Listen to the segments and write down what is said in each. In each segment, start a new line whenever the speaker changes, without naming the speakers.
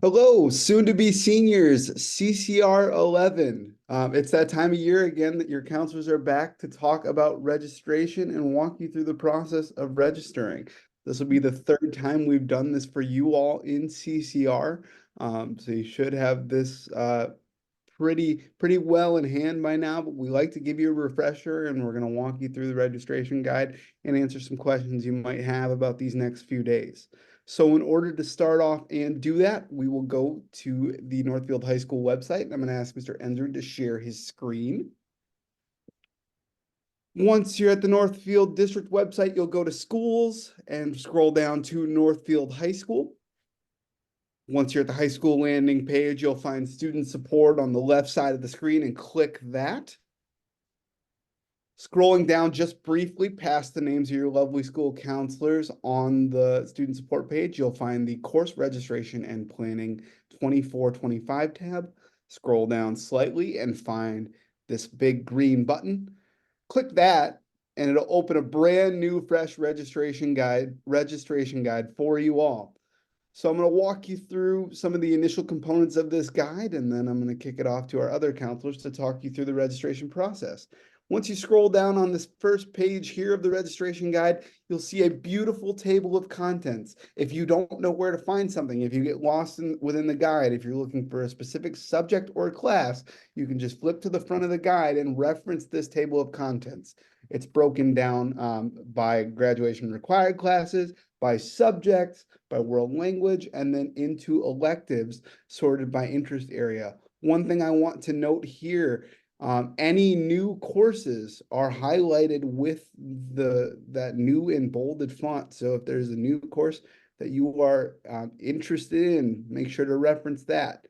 Hello, soon to be seniors, CCR 11. It's that time of year again that your counselors are back to talk about registration and walk you through the process of registering. This will be the third time we've done this for you all in CCR. So you should have this pretty well in hand by now, but we like to give you a refresher and we're going to walk you through the registration guide and answer some questions you might have about these next few days. So in order to start off and do that, we will go to the Northfield High School website. I'm going to ask Mr. Enzer to share his screen. Once you're at the Northfield District website, you'll go to schools and scroll down to Northfield High School. Once you're at the high school landing page, you'll find student support on the left side of the screen and click that. Scrolling down just briefly past the names of your lovely school counselors on the student support page, you'll find the course registration and planning 24-25 tab. Scroll down slightly and find this big green button. Click that and it'll open a brand new fresh registration guide for you all. So I'm going to walk you through some of the initial components of this guide, and then I'm going to kick it off to our other counselors to talk you through the registration process. Once you scroll down on this first page here of the registration guide, you'll see a beautiful table of contents. If you don't know where to find something, if you get lost within the guide, if you're looking for a specific subject or class, you can just flip to the front of the guide and reference this table of contents. It's broken down by graduation required classes, by subjects, by world language, and then into electives sorted by interest area. One thing I want to note here, any new courses are highlighted with that new and bolded font. So if there's a new course that you are interested in, make sure to reference that.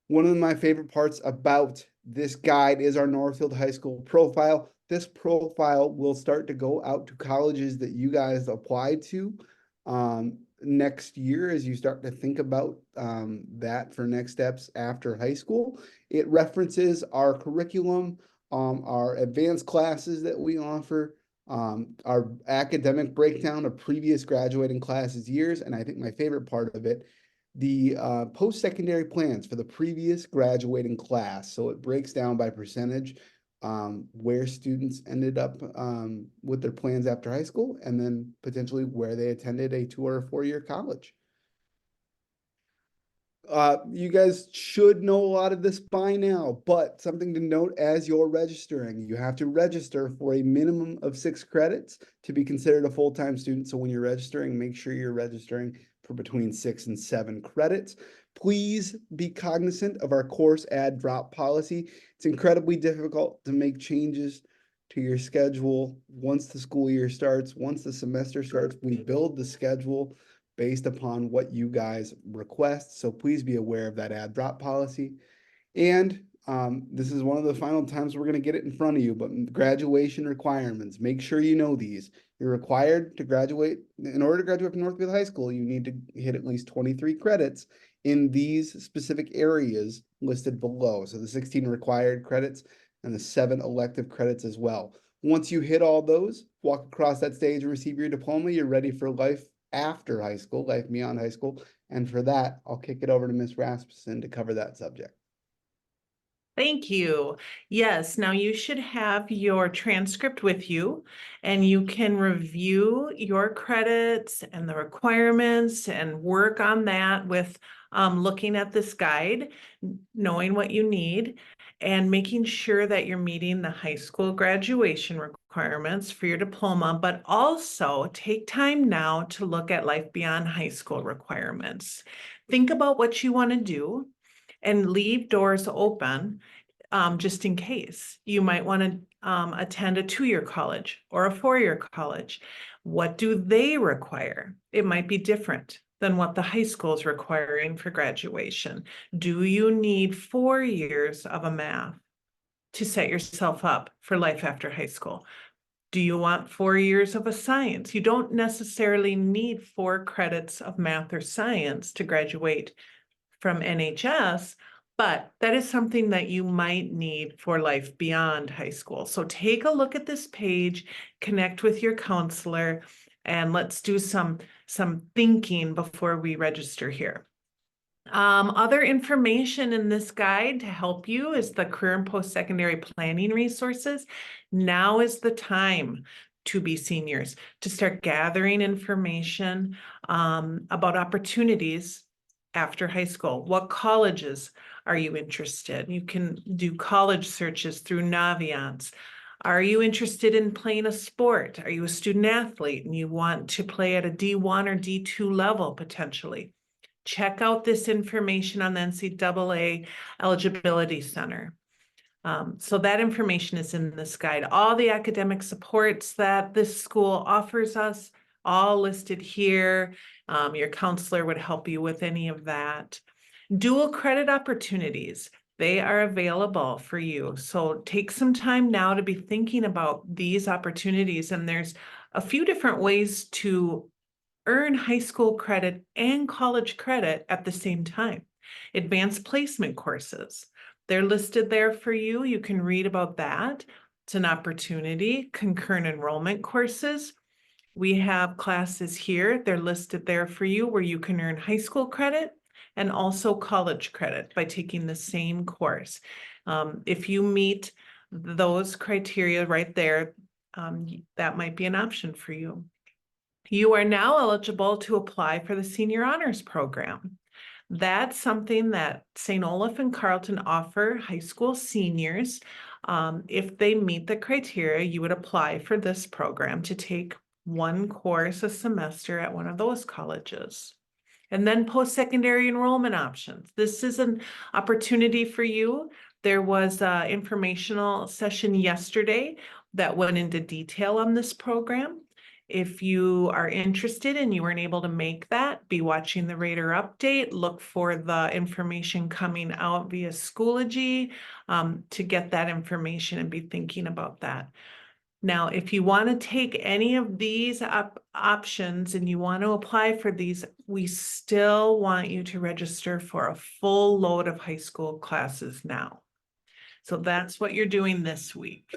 One of my favorite parts about this guide is our Northfield High School profile. This profile will start to go out to colleges that you guys apply to next year as you start to think about that for next steps after high school. It references our curriculum, our advanced classes that we offer, our academic breakdown of previous graduating classes years, and I think my favorite part of it, the post-secondary plans for the previous graduating class. So it breaks down by percentage where students ended up with their plans after high school, and then potentially where they attended a 2 or 4 year college. You guys should know a lot of this by now, but something to note as you're registering, you have to register for a minimum of 6 credits to be considered a full-time student. So when you're registering, make sure you're registering for between 6 and 7 credits. Please be cognizant of our course add drop policy. It's incredibly difficult to make changes to your schedule once the school year starts. Once the semester starts, we build the schedule based upon what you guys request. So please be aware of that add drop policy. And this is one of the final times we're going to get it in front of you, but graduation requirements, make sure you know these. You're required to graduate. In order to graduate from Northfield High School, you need to hit at least 23 credits in these specific areas listed below. So the 16 required credits and the 7 elective credits as well. Once you hit all those, walk across that stage and receive your diploma, you're ready for life after high school, life beyond high school. And for that, I'll kick it over to Ms. Rasmussen to cover that subject.
Thank you. Yes, now you should have your transcript with you and you can review your credits and the requirements and work on that with looking at this guide, knowing what you need, and making sure that you're meeting the high school graduation requirements for your diploma, but also take time now to look at life beyond high school requirements. Think about what you want to do and leave doors open just in case. You might want to attend a 2-year college or a 4-year college. What do they require? It might be different than what the high school is requiring for graduation. Do you need 4 years of a math to set yourself up for life after high school? Do you want 4 years of a science? You don't necessarily need 4 credits of math or science to graduate from NHS, but that is something that you might need for life beyond high school. So take a look at this page, connect with your counselor, and let's do some thinking before we register here. Other information in this guide to help you is the career and post-secondary planning resources. Now is the time to be seniors, to start gathering information about opportunities after high school. What colleges are you interested? You can do college searches through Naviance. Are you interested in playing a sport? Are you a student athlete and you want to play at a D1 or D2 level potentially? Check out this information on the NCAA Eligibility Center. So that information is in this guide. All the academic supports that this school offers us, all listed here. Your counselor would help you with any of that. Dual credit opportunities, they are available for you. So take some time now to be thinking about these opportunities. And there's a few different ways to earn high school credit and college credit at the same time. Advanced placement courses, they're listed there for you. You can read about that. It's an opportunity. Concurrent enrollment courses. We have classes here. They're listed there for you where you can earn high school credit and also college credit by taking the same course. If you meet those criteria right there, that might be an option for you. You are now eligible to apply for the Senior Honors Program. That's something that St. Olaf and Carleton offer high school seniors. If they meet the criteria, you would apply for this program to take one course a semester at one of those colleges. And then post-secondary enrollment options. This is an opportunity for you. There was an informational session yesterday that went into detail on this program. If you are interested and you weren't able to make that, be watching the Rater update. Look for the information coming out via Schoology to get that information and be thinking about that. Now, if you want to take any of these options and you want to apply for these, we still want you to register for a full load of high school classes now. So that's what you're doing this week.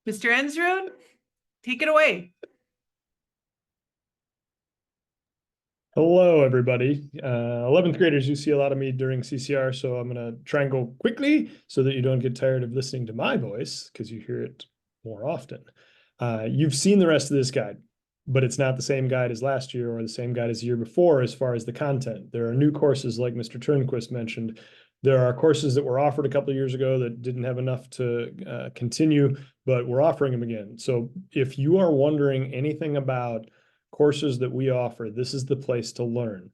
Mr. Ensrud, take it away.
Hello, everybody. 11th graders, you see a lot of me during CCR, so I'm going to try and go quickly so that you don't get tired of listening to my voice because you hear it more often. You've seen the rest of this guide, but it's not the same guide as last year or the same guide as the year before as far as the content. There are new courses like Mr. Turnquist mentioned. There are courses that were offered a couple of years ago that didn't have enough to continue, but we're offering them again. So if you are wondering anything about courses that we offer, this is the place to learn.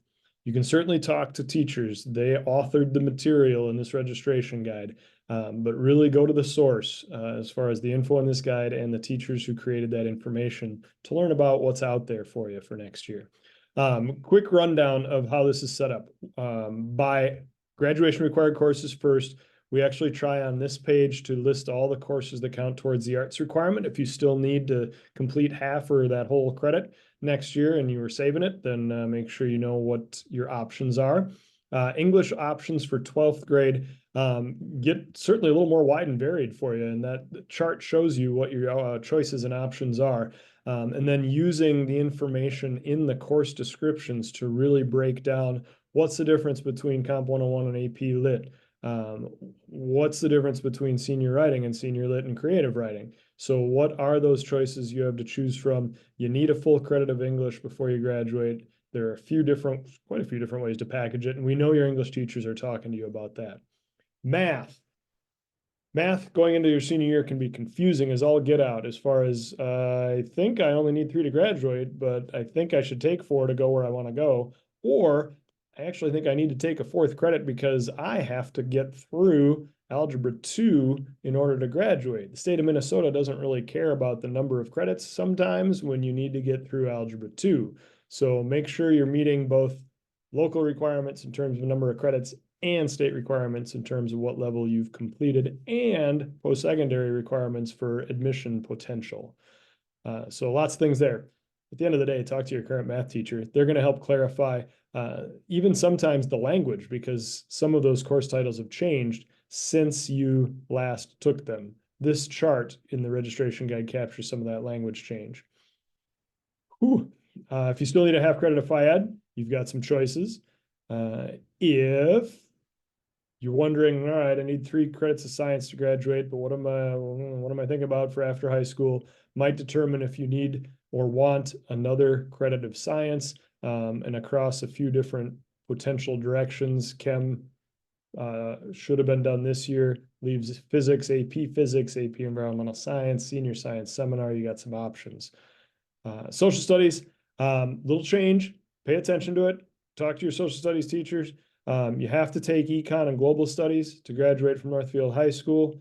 You can certainly talk to teachers. They authored the material in this registration guide, but really go to the source as far as the info in this guide and the teachers who created that information to learn about what's out there for you for next year. Quick rundown of how this is set up. By graduation required courses first, we actually try on this page to list all the courses that count towards the arts requirement. If you still need to complete half or that whole credit next year and you were saving it, then make sure you know what your options are. English options for 12th grade get certainly a little more wide and varied for you, and that chart shows you what your choices and options are. And then using the information in the course descriptions to really break down what's the difference between Comp 101 and AP Lit. What's the difference between senior writing and senior lit and creative writing? So what are those choices you have to choose from? You need a full credit of English before you graduate. There are quite a few different ways to package it. And we know your English teachers are talking to you about that. Math going into your senior year can be confusing as all get out as far as I think I only need 3 to graduate, but I think I should take 4 to go where I want to go. Or I actually think I need to take a 4th credit because I have to get through Algebra 2 in order to graduate. The state of Minnesota doesn't really care about the number of credits sometimes when you need to get through Algebra 2. So make sure you're meeting both local requirements in terms of number of credits and state requirements in terms of what level you've completed and post-secondary requirements for admission potential. So lots of things there. At the end of the day, talk to your current math teacher. They're going to help clarify even sometimes the language, because some of those course titles have changed since you last took them. This chart in the registration guide captures some of that language change. If you still need a half credit of Phi Ed, you've got some choices. If you're wondering, all right, I need 3 credits of science to graduate, but what am I thinking about for after high school? Might determine if you need or want another credit of science, and across a few different potential directions. Chem should have been done this year, leaves physics, AP environmental science, senior science seminar. You got some options. Social studies, little change, pay attention to it, talk to your social studies teachers. You have to take econ and global studies to graduate from Northfield High School.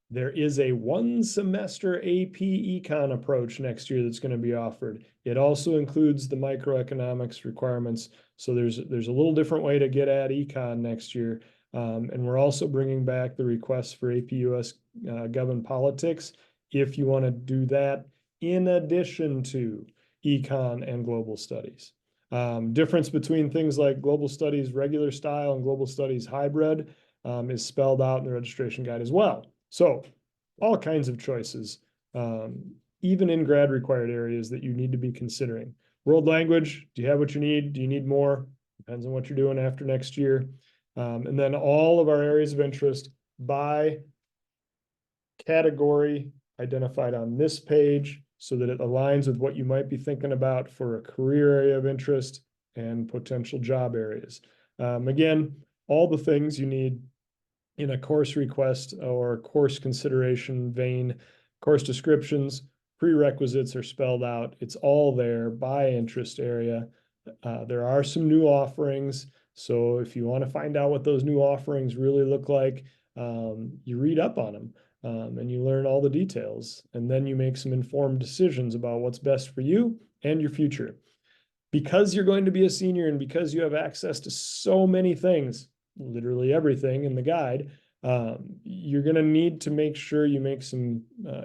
There is a 1 semester AP econ approach next year that's going to be offered. It also includes the microeconomics requirements. So there's a little different way to get at econ next year. And we're also bringing back the requests for AP US Gov and Politics if you want to do that in addition to econ and global studies. Difference between things like global studies regular style and global studies hybrid is spelled out in the registration guide as well. So all kinds of choices, even in grad required areas that you need to be considering. World language, do you have what you need? Do you need more? Depends on what you're doing after next year. And then all of our areas of interest by category identified on this page so that it aligns with what you might be thinking about for a career area of interest and potential job areas. Again, all the things you need in a course request or course consideration vein, course descriptions, prerequisites are spelled out. It's all there by interest area. There are some new offerings. So if you want to find out what those new offerings really look like, you read up on them and you learn all the details. And then you make some informed decisions about what's best for you and your future. Because you're going to be a senior and because you have access to so many things, literally everything in the guide, you're going to need to make sure you make some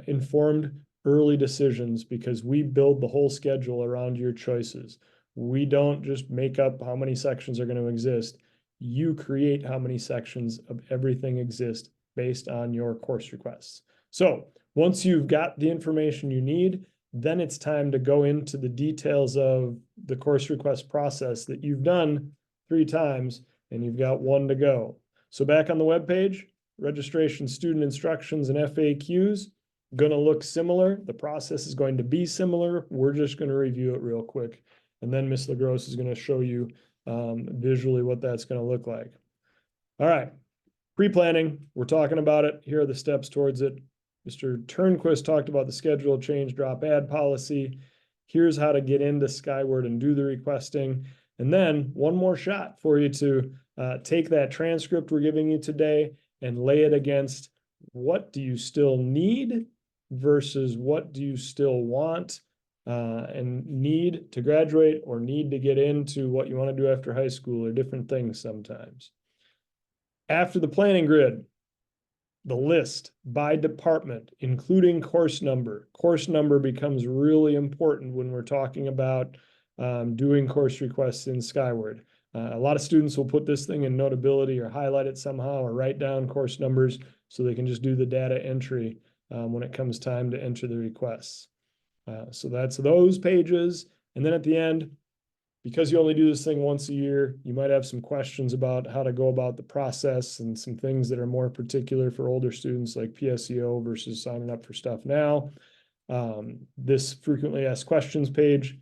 informed early decisions because we build the whole schedule around your choices. We don't just make up how many sections are going to exist. You create how many sections of everything exist based on your course requests. So once you've got the information you need, then it's time to go into the details of the course request process that you've done 3 times and you've got 1 to go. So back on the webpage, registration, student instructions, and FAQs going to look similar. The process is going to be similar. We're just going to review it real quick. And then Ms. LaGrosse is going to show you visually what that's going to look like. All right, pre-planning, we're talking about it. Here are the steps towards it. Mr. Turnquist talked about the schedule change, drop, add policy. Here's how to get into Skyward and do the requesting. And then one more shot for you to take that transcript we're giving you today and lay it against what do you still need versus what do you still want and need to graduate or need to get into what you want to do after high school or different things sometimes. After the planning grid, the list by department, including course number. Course number becomes really important when we're talking about doing course requests in Skyward. A lot of students will put this thing in Notability or highlight it somehow or write down course numbers so they can just do the data entry when it comes time to enter the requests. So that's those pages. And then at the end, because you only do this thing once a year, you might have some questions about how to go about the process and some things that are more particular for older students like PSEO versus signing up for stuff now. This frequently asked questions page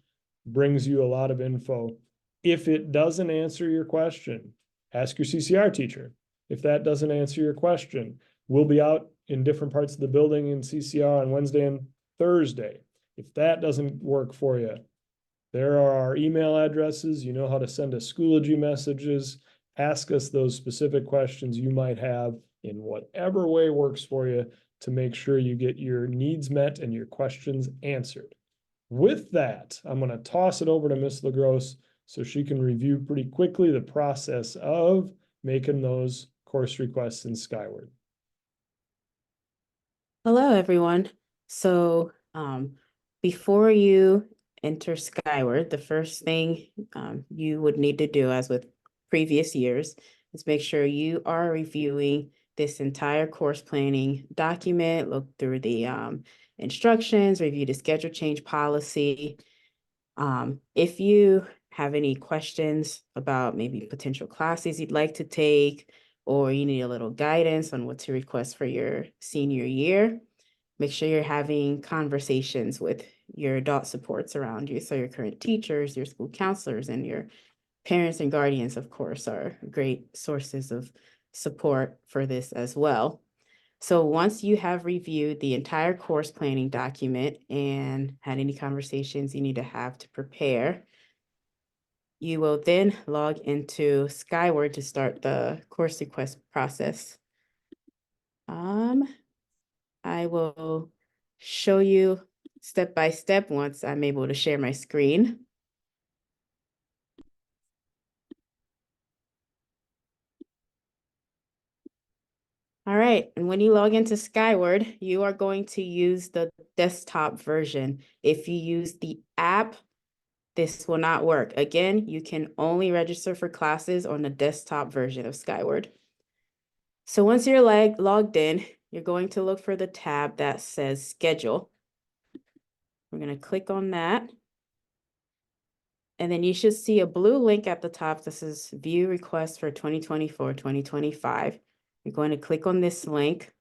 brings you a lot of info. If it doesn't answer your question, ask your CCR teacher. If that doesn't answer your question, we'll be out in different parts of the building in CCR on Wednesday and Thursday. If that doesn't work for you, there are our email addresses. You know how to send us Schoology messages. Ask us those specific questions you might have in whatever way works for you to make sure you get your needs met and your questions answered. With that, I'm going to toss it over to Ms. LaGrosse so she can review pretty quickly the process of making those course requests in Skyward.
Hello, everyone. So before you enter Skyward, the first thing you would need to do, as with previous years, is make sure you are reviewing this entire course planning document, look through the instructions, review the schedule change policy. If you have any questions about maybe potential classes you'd like to take, or you need a little guidance on what to request for your senior year, make sure you're having conversations with your adult supports around you. So your current teachers, your school counselors, and your parents and guardians, of course, are great sources of support for this as well. So once you have reviewed the entire course planning document and had any conversations you need to have to prepare, you will then log into Skyward to start the course request process. I will show you step by step once I'm able to share my screen. All right, and when you log into Skyward, you are going to use the desktop version. If you use the app, this will not work. Again, you can only register for classes on the desktop version of Skyward. So once you're logged in, you're going to look for the tab that says Schedule. We're going to click on that. And then you should see a blue link at the top that says View Request for 2024-2025. You're going to click on this link.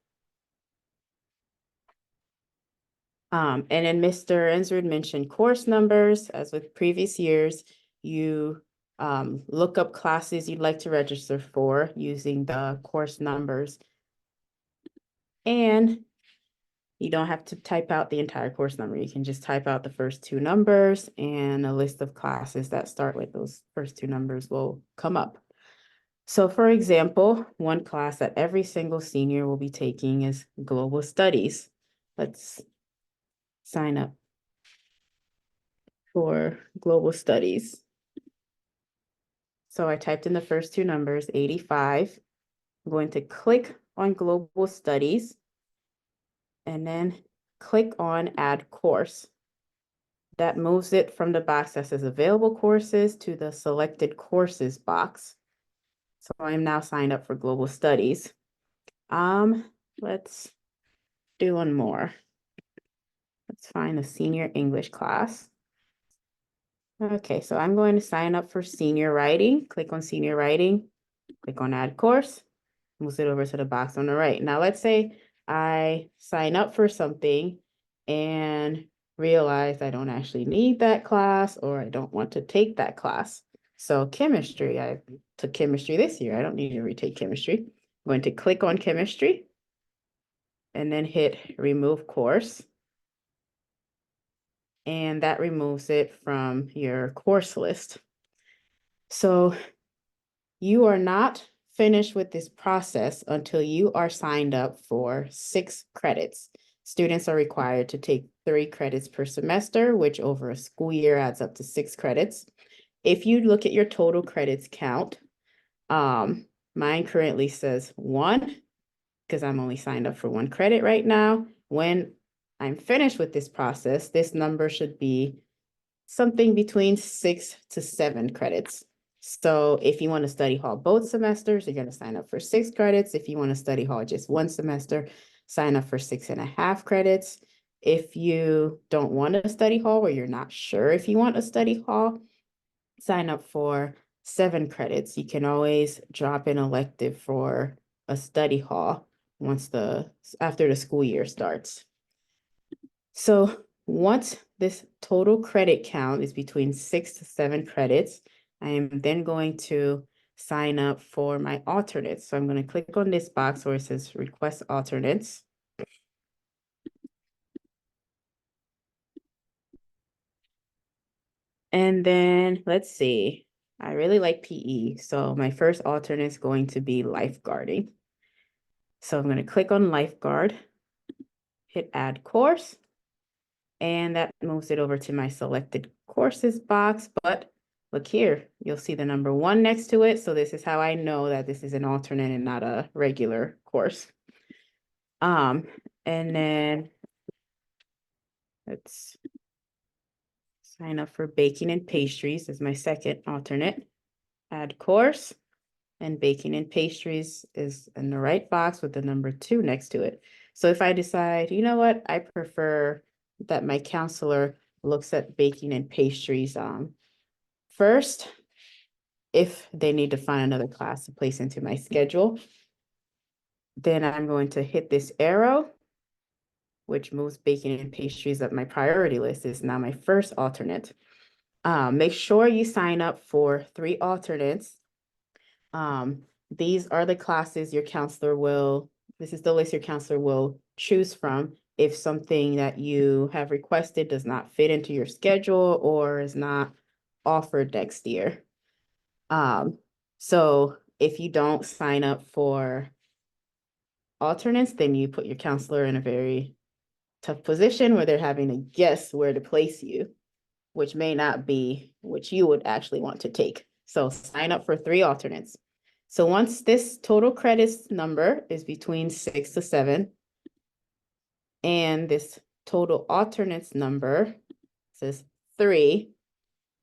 And then Mr. Ensrud mentioned course numbers. As with previous years, you look up classes you'd like to register for using the course numbers. And you don't have to type out the entire course number. You can just type out the first two numbers, and a list of classes that start with those first two numbers will come up. So for example, one class that every single senior will be taking is Global Studies. Let's sign up for Global Studies. So I typed in the first two numbers, 85. I'm going to click on Global Studies and then click on Add Course. That moves it from the box that says Available Courses to the Selected Courses box. So I'm now signed up for Global Studies. Let's do one more. Let's find a senior English class. Okay, so I'm going to sign up for senior writing. Click on senior writing, click on Add Course, moves it over to the box on the right. Now let's say I sign up for something and realize I don't actually need that class, or I don't want to take that class. So chemistry, I took chemistry this year. I don't need to retake chemistry. I'm going to click on chemistry and then hit remove course. And that removes it from your course list. So you are not finished with this process until you are signed up for 6 credits. Students are required to take 3 credits per semester, which over a school year adds up to 6 credits. If you look at your total credits count, mine currently says 1, because I'm only signed up for 1 credit right now. When I'm finished with this process, this number should be something between 6 to 7 credits. So if you want to study hall both semesters, you're going to sign up for 6 credits. If you want to study hall just 1 semester, sign up for 6.5 credits. If you don't want to study hall, or you're not sure if you want to study hall, sign up for 7 credits. You can always drop an elective for a study hall after the school year starts. So once this total credit count is between 6 to 7 credits, I am then going to sign up for my alternates. So I'm going to click on this box where it says request alternates. And then let's see, I really like PE. So my first alternate is going to be lifeguarding. So I'm going to click on lifeguard, hit add course, and that moves it over to my selected courses box. But look here, you'll see the number 1 next to it. So this is how I know that this is an alternate and not a regular course. And then let's sign up for baking and pastries as my second alternate. Add course, and baking and pastries is in the right box with the number 2 next to it. So if I decide, you know what, I prefer that my counselor looks at baking and pastries first, if they need to find another class to place into my schedule, then I'm going to hit this arrow, which moves baking and pastries up my priority list. Is now my first alternate. Make sure you sign up for 3 alternates. These are the classes your counselor will, this is the list your counselor will choose from if something that you have requested does not fit into your schedule or is not offered next year. So if you don't sign up for alternates, then you put your counselor in a very tough position where they're having to guess where to place you, which may not be what you would actually want to take. So sign up for 3 alternates. So once this total credits number is between 6 to 7, and this total alternates number says 3,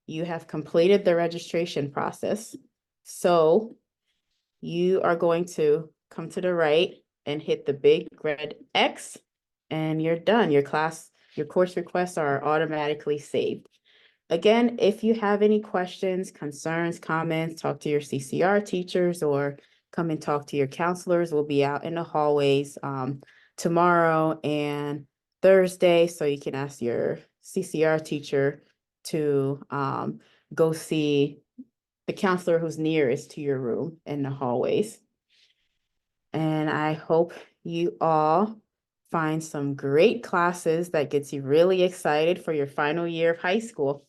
you have completed the registration process. So you are going to come to the right and hit the big red X, and you're done. Your course requests are automatically saved. Again, if you have any questions, concerns, comments, talk to your CCR teachers or come and talk to your counselors. We'll be out in the hallways tomorrow and Thursday, so you can ask your CCR teacher to go see the counselor who's nearest to your room in the hallways. And I hope you all find some great classes that gets you really excited for your final year of high school.